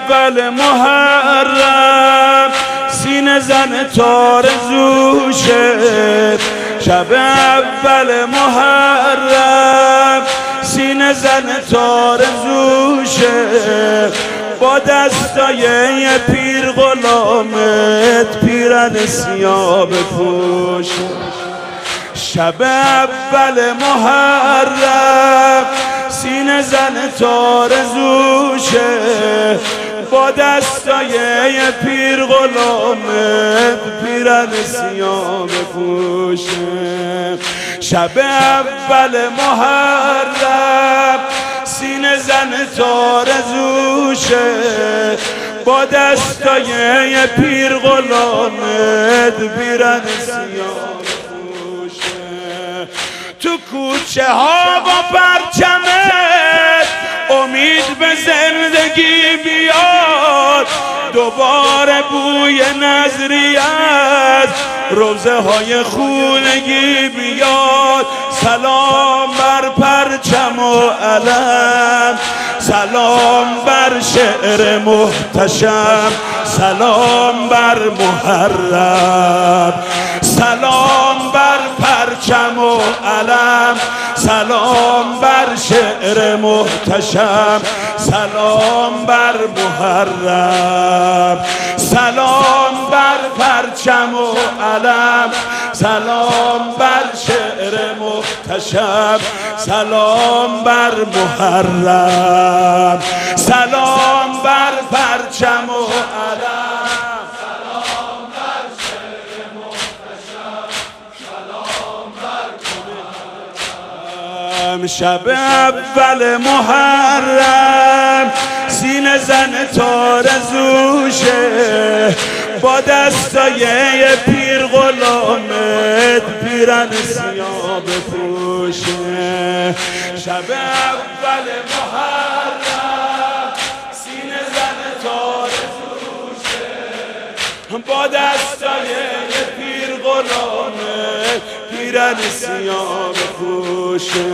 اول محرم سینه زن تارزوشه، شب اول محرم سینه زن تارزوشه، با دستای یه پیر غلامت پیرن سیاه بپوشه. شب اول محرم سینه زن تارزوشه، با دستای یه پیر غلامت پیرن سیاه بپوشه. شب اول محرم سینه زن تارزوشه، با دستای یه پیر غلامت پیرن سیاه بپوشه. تو کوچه ها با پرچمت امید به زندگی بیاد، دوباره بوی نظری از روزه های خونگی بیاد. سلام بر پرچم و علم، سلام بر شعر محتشم، سلام بر محرم، سلام بر پرچم و علم، سلام بر شعر محتشم، سلام بر محرم، سلام بر پرچم و علم، سلام بر شعر محتشم، سلام بر محرم، سلام بر پرچم و علم، سلام بر شعر محتشم، سلام بر محرم. شب اول محرم سینه زن تارزوشه، با دستای یه پیر غلامت پیرن سیاه بپوشه. شب اول محرم سینه زن تارزوشه، با دستای یه پیر غلامت پیرن سیاه بپوشه.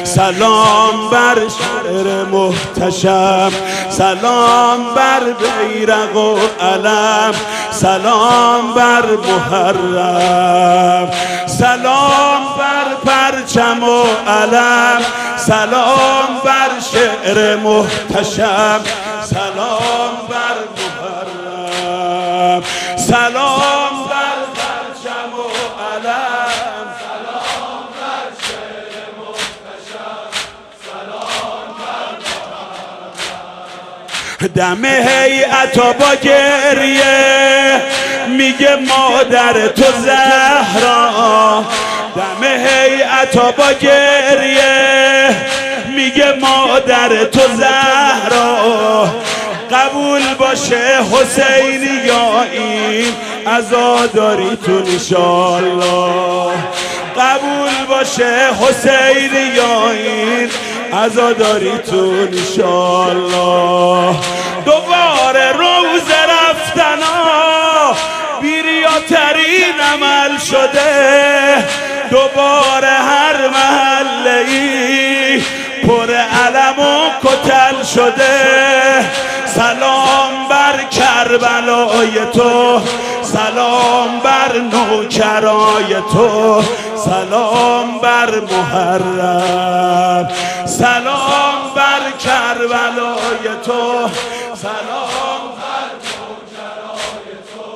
سلام بر شعر محتشم، سلام بر بیرق و علم، سلام بر محرم، سلام بر پرچم و علم، سلام بر شعر محتشم، سلام بر محرم، سلام بر پرچم و علم، سلام بر شعر محتشم، سلام بر محرم. دم هیئت و با گریه میگه مادر تو زهرا، دم هیئت و با گریه میگه مادر تو زهرا، قبول باشه حسینی یا این عزاداریتون انشالله، قبول باشه حسینی یا این عزاداریتون انشالله. دوباره روز رفتنا بیریاترین عمل شده، دوباره هر محله ای پر علم و کتل شده. سلام بر کربلای تو، سلام بر نوکرای تو، سلام بر محرم، سلام بر کربلای تو، سلام بر نوکرای تو،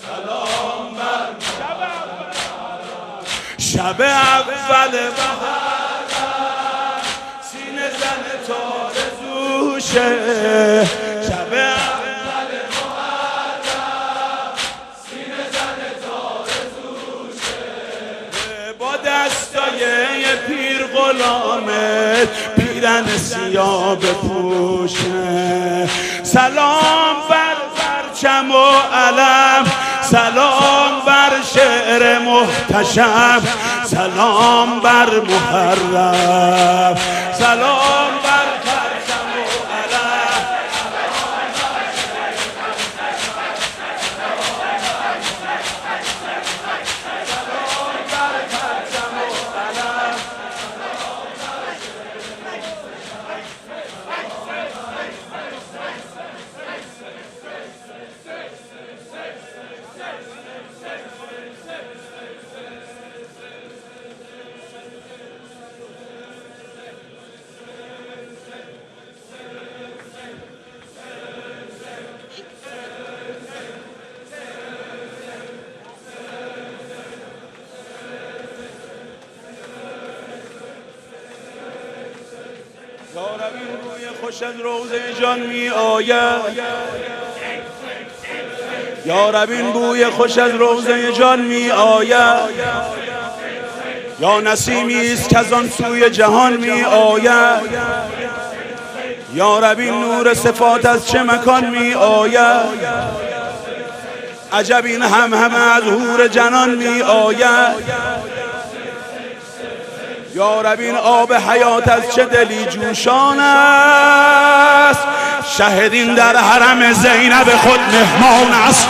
سلام بر محرم. شب اول محرم سینه زن تارزوشه، شب اول محرم سینه زن تارزوشه، با دستای یه پیر غلامت پیرن سیاه بپوشه. سلام بر پرچم و علم، سلام بر شعر محتشم، سلام بر محرم، سلام بر پرچم و علم، یارب این بوی خوش از روضه جان می آید، یارب این بوی خوش از روضه جان می آید، یا نسیمی است که از آن سوی جهان می آید، یارب این نور صفات از چه مکان می آید، عجب این همه از حور جنان می آید، یارب این آب حیات از چه دلی جوشان است، شهدین در حرم زینب خود مهمان است.